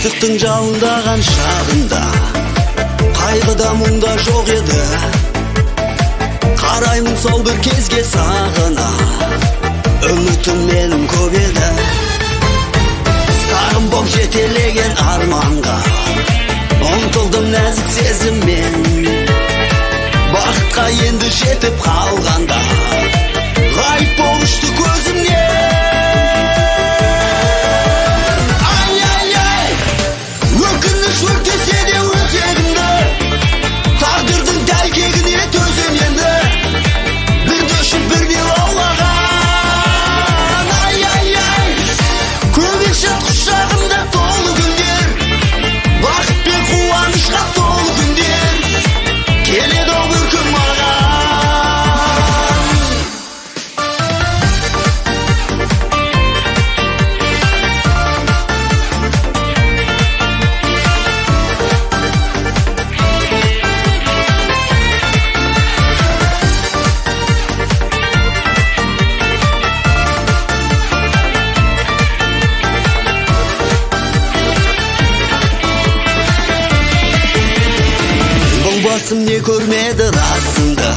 Сырттың жалындаған шағында қайғыда мұңда жоқ еді. Қараймын сол бір кезге сағына, үмітім менің көп еді. Сағым боп жетелеген арманға ұмтылдым нәзік сезіммен. Бақытқа енді жетіп қалғанда ғайып болып ұшты көзімнен. Ай-ай-ай, өкініш өртесе де өтегімді, тағдырдың тәлкегіне төзем енді. Бірде ұшып бірде лаулаған. Ай-ай-ай, көбекші құшағымда толы күндер, бақыт пен қуанышқа толы күндер. Келеді ол бір күн маған. Бұл басым не көрмеді расында,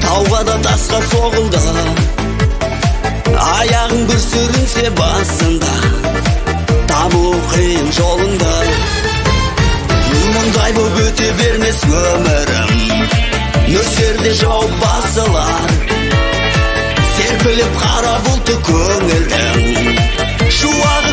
тауға да тасқа соғылды. Аяғың бір сүрінсе басында, табу қиын жолында. Мұндай боп өте бермес өмірім, нөсерде жауып басылар. Серпіліп қара бұлты көңілдің шуағы